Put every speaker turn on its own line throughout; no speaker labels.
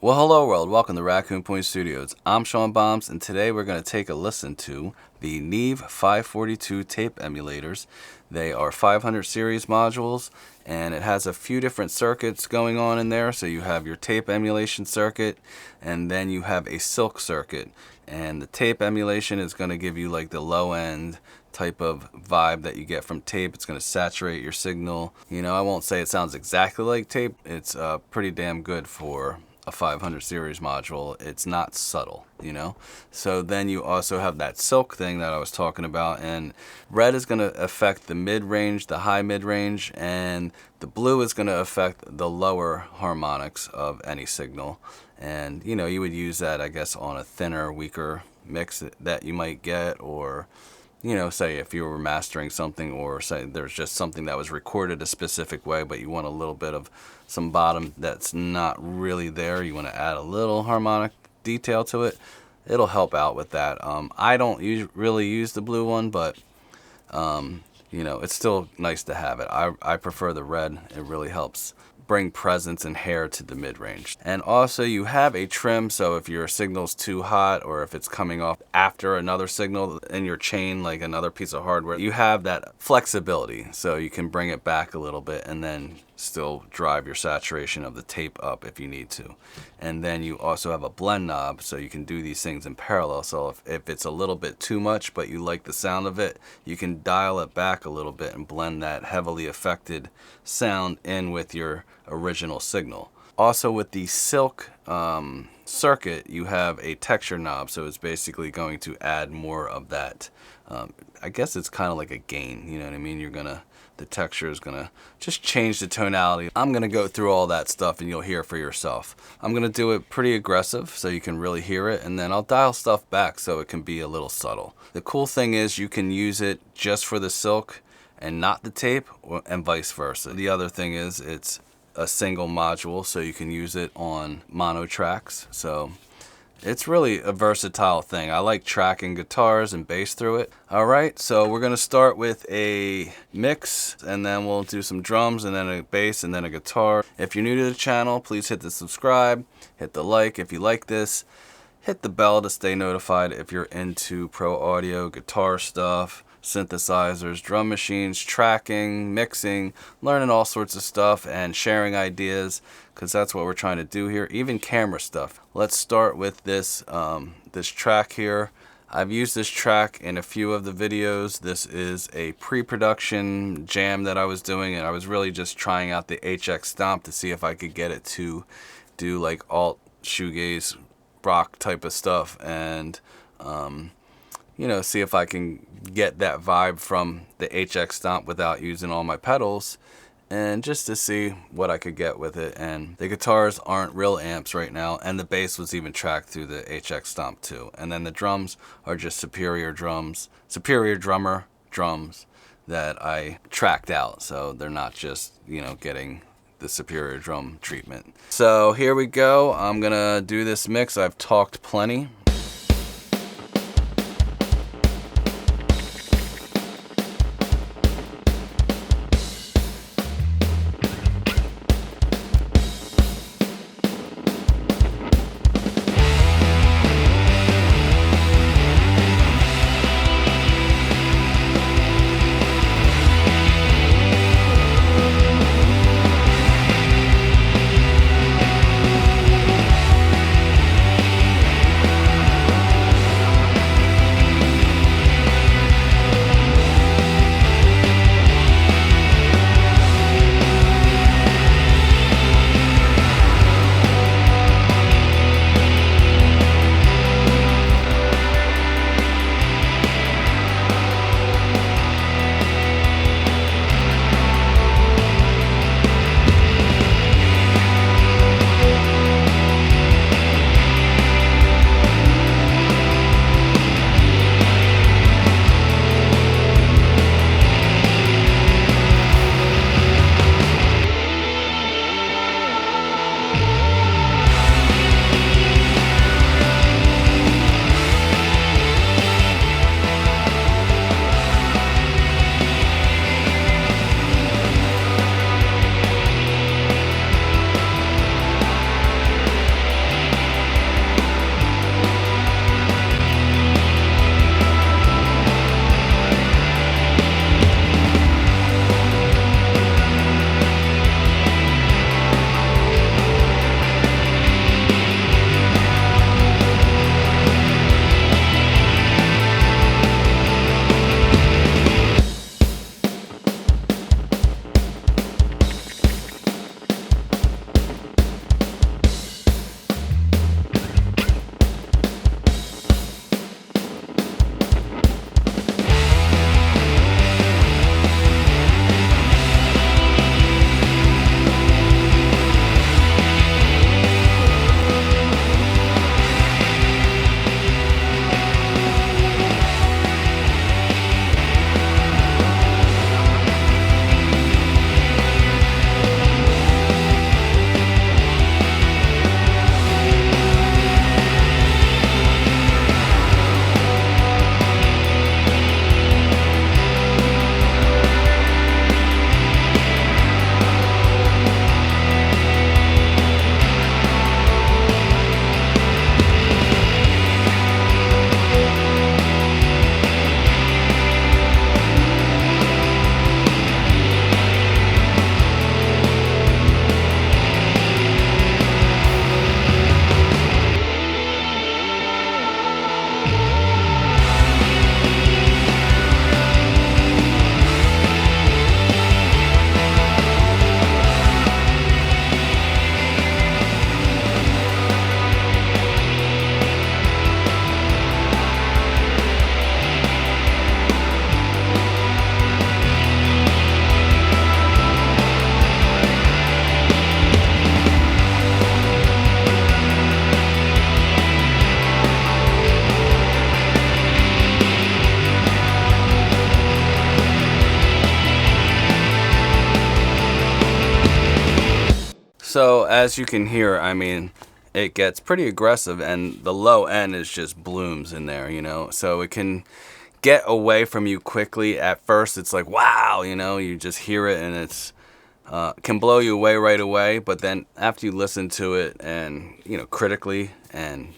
Well, hello world, welcome to Raccoon Point Studios. I'm Sean Bombs, and today we're going to take a listen to the Neve 542 tape emulators. They are 500 series modules, and it has a few different circuits going on in there. So you have your tape emulation circuit, and then you have a silk circuit. And the tape emulation is going to give you like the low end type of vibe that you get from tape. It's going to saturate your signal. You know, I won't say it sounds exactly like tape. It's pretty damn good for a 500 series module. It's not subtle, you know. So then you also have that silk thing that I was talking about, and red is going to affect the mid-range, the high mid-range, and the blue is going to affect the lower harmonics of any signal. And you know, you would use that, I guess, on a thinner, weaker mix that you might get, or you know, say if you were mastering something, or say there's just something that was recorded a specific way, but you want a little bit of some bottom that's not really there. You want to add a little harmonic detail to it. It'll help out with that. I don't really use the blue one, but you know, it's still nice to have it. I prefer the red. It really helps bring presence and hair to the mid-range. And also you have a trim, so if your signal's too hot, or if it's coming off after another signal in your chain, like another piece of hardware, you have that flexibility, so you can bring it back a little bit and then still drive your saturation of the tape up if you need to. And then you also have a blend knob, so you can do these things in parallel. So if it's a little bit too much but you like the sound of it, you can dial it back a little bit and blend that heavily affected sound in with your original signal. Also with the silk circuit, you have a texture knob, so it's basically going to add more of that. I guess it's kind of like a gain, you know what I mean? The texture is gonna just change the tonality. I'm gonna go through all that stuff and you'll hear for yourself. I'm gonna do it pretty aggressive so you can really hear it, and then I'll dial stuff back so it can be a little subtle. The cool thing is you can use it just for the silk and not the tape, and vice versa. The other thing is it's a single module, so you can use it on mono tracks. So it's really a versatile thing. I like tracking guitars and bass through it. Alright, so we're gonna start with a mix, and then we'll do some drums, and then a bass, and then a guitar. If you're new to the channel, please hit the subscribe, hit the like if you like this, hit the bell to stay notified if you're into pro audio, guitar stuff, synthesizers, drum machines, tracking, mixing, learning all sorts of stuff, and sharing ideas, because that's what we're trying to do here, even camera stuff. Let's start with this this track here. I've used this track in a few of the videos. This is a pre-production jam that I was doing, and I was really just trying out the HX Stomp to see if I could get it to do like alt shoegaze rock type of stuff, and you know, see if I can get that vibe from the HX Stomp without using all my pedals, and just to see what I could get with it. And the guitars aren't real amps right now, and the bass was even tracked through the HX Stomp too. And then the drums are just Superior Drummer drums that I tracked out, so they're not just, you know, getting the Superior Drum treatment. So here we go. I'm gonna do this mix. I've talked plenty. So as you can hear, I mean, it gets pretty aggressive, and the low end is just blooms in there, you know, so it can get away from you quickly. At first it's like, wow, you know, you just hear it and it's can blow you away right away, but then after you listen to it and, you know, critically and,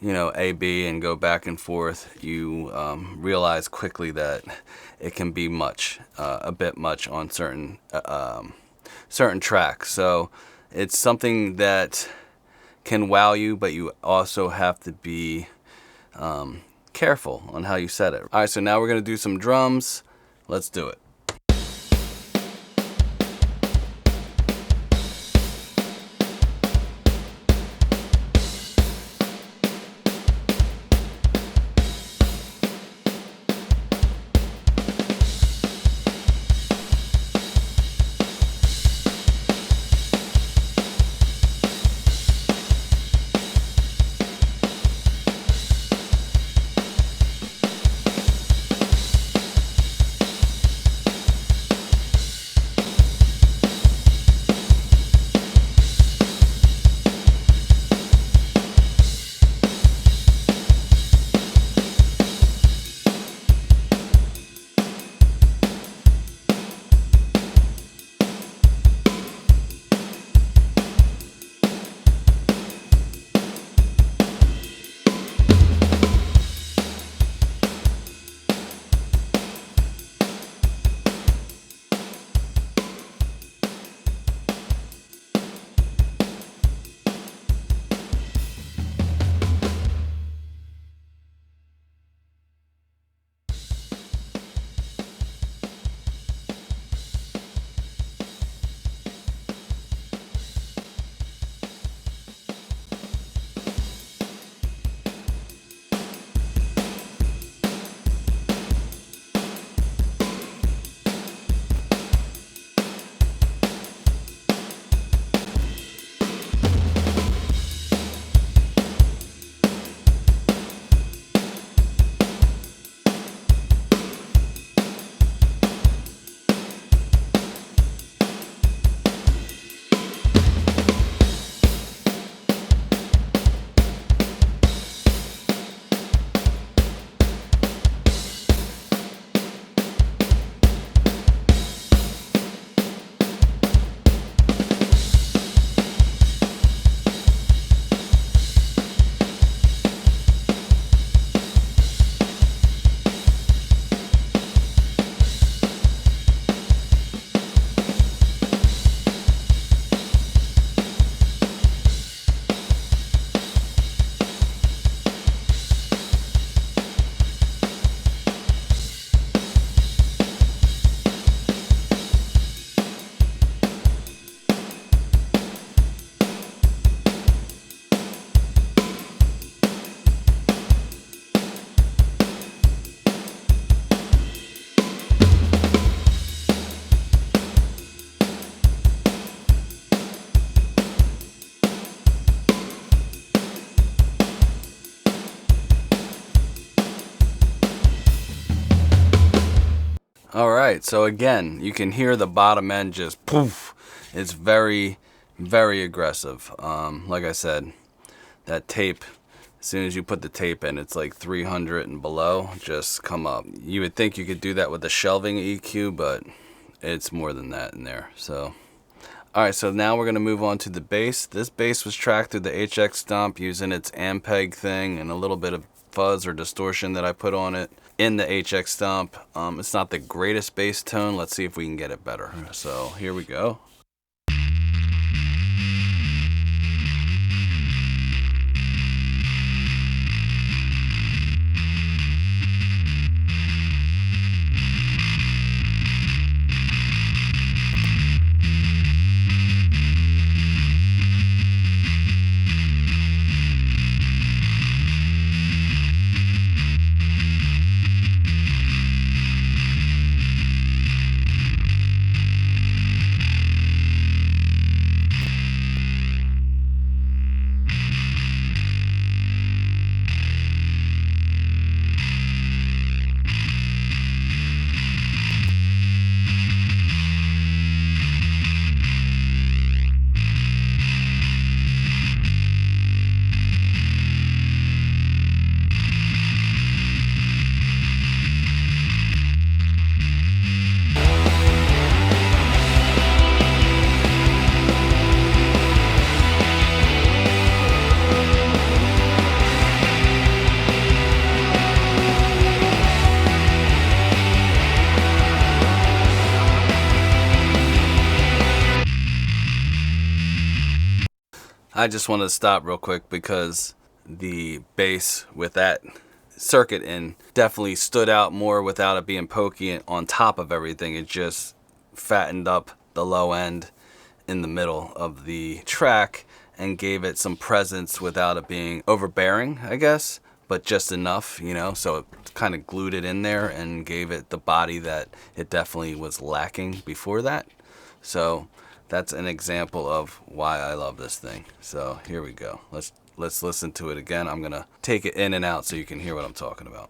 you know, A/B and go back and forth, you realize quickly that it can be much, a bit much on certain tracks. So it's something that can wow you, but you also have to be careful on how you set it. All right, so now we're gonna do some drums. Let's do it. All right, so again, you can hear the bottom end just poof. It's very, very aggressive. Like I said, that tape, as soon as you put the tape in, it's like 300 and below, just come up. You would think you could do that with the shelving EQ, but it's more than that in there. So, all right, so now we're gonna move on to the bass. This bass was tracked through the HX Stomp using its Ampeg thing and a little bit of fuzz or distortion that I put on it in the HX Stomp. It's not the greatest bass tone. Let's see if we can get it better. So here we go. I just wanted to stop real quick because the bass with that circuit in definitely stood out more without it being pokey and on top of everything. It just fattened up the low end in the middle of the track and gave it some presence without it being overbearing, I guess, but just enough, you know, so it kind of glued it in there and gave it the body that it definitely was lacking before that. So that's an example of why I love this thing. So here we go. Let's listen to it again. I'm gonna take it in and out so you can hear what I'm talking about.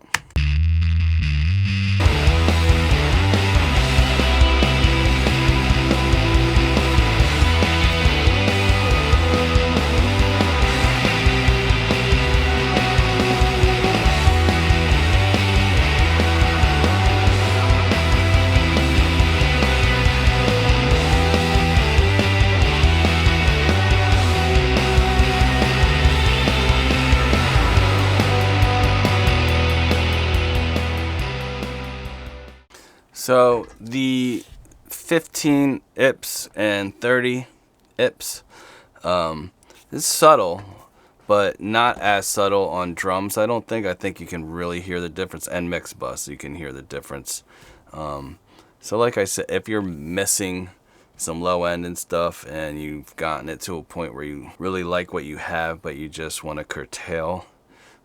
So the 15 IPS and 30 IPS is subtle, but not as subtle on drums. I don't think. I think you can really hear the difference, and mix bus, you can hear the difference. So like I said, if you're missing some low end and stuff, and you've gotten it to a point where you really like what you have, but you just want to curtail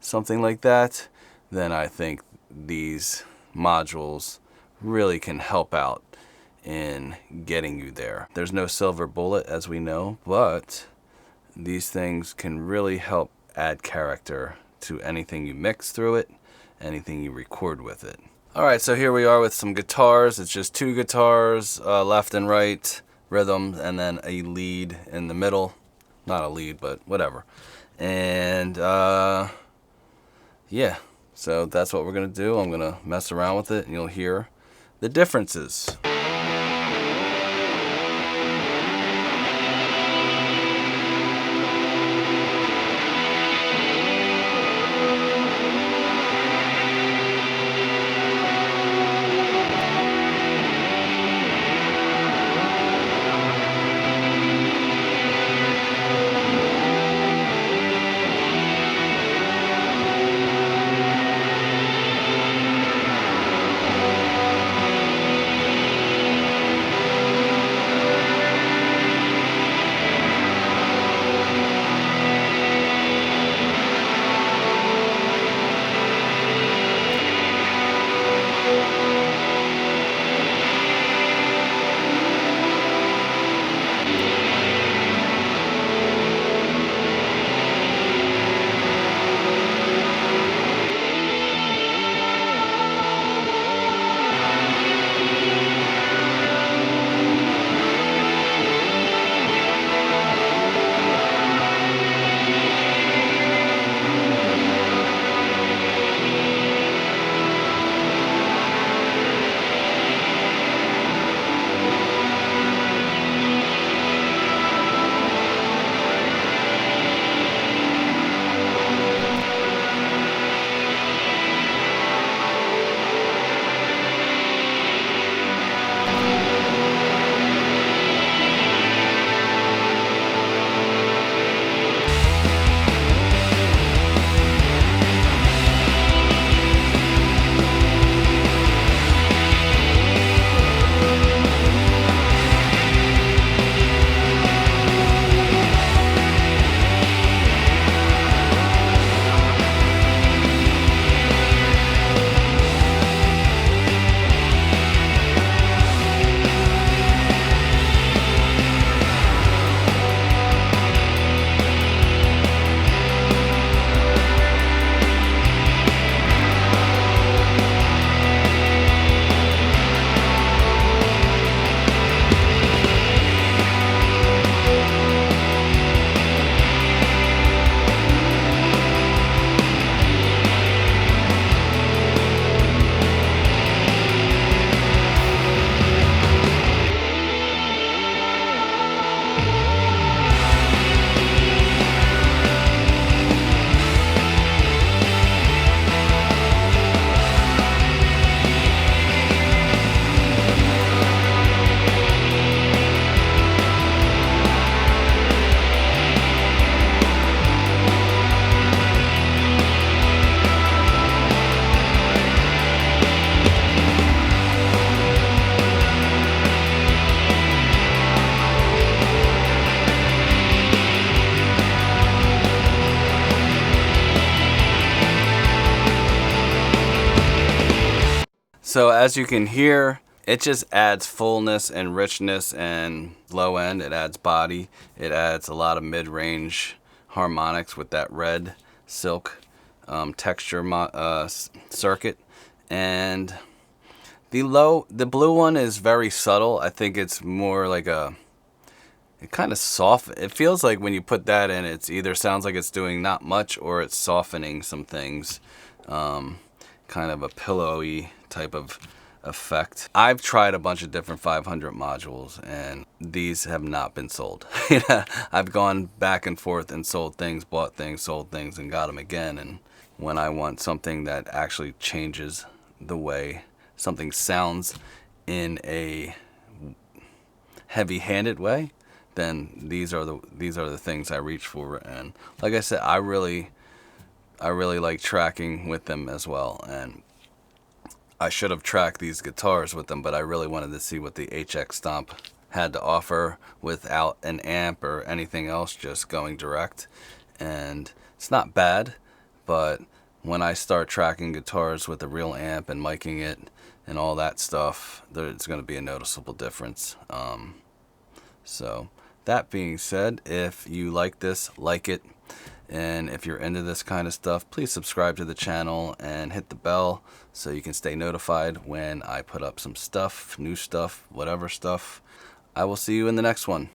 something like that, then I think these modules really can help out in getting you there. There's no silver bullet, as we know, but these things can really help add character to anything you mix through it, anything you record with it. Alright, so here we are with some guitars. It's just two guitars, left and right, rhythm, and then a lead in the middle. Not a lead, but whatever. And yeah, so that's what we're going to do. I'm going to mess around with it, and you'll hear the differences. So as you can hear, it just adds fullness and richness, and low end, it adds body. It adds a lot of mid-range harmonics with that red silk texture circuit. And the blue one is very subtle. I think it's more like it kind of soft. It feels like when you put that in, it's either sounds like it's doing not much or it's softening some things. Kind of a pillowy type of effect. I've tried a bunch of different 500 modules and these have not been sold. I've gone back and forth and sold things, bought things, sold things, and got them again. And when I want something that actually changes the way something sounds in a heavy-handed way, then these are the things I reach for. And like I said, I really like tracking with them as well. And I should have tracked these guitars with them, but I really wanted to see what the HX Stomp had to offer without an amp or anything else, just going direct. And it's not bad, but when I start tracking guitars with a real amp and miking it and all that stuff, there's going to be a noticeable difference. So that being said, if you like this, like it. And if you're into this kind of stuff, please subscribe to the channel and hit the bell so you can stay notified when I put up some stuff, new stuff, whatever stuff. I will see you in the next one.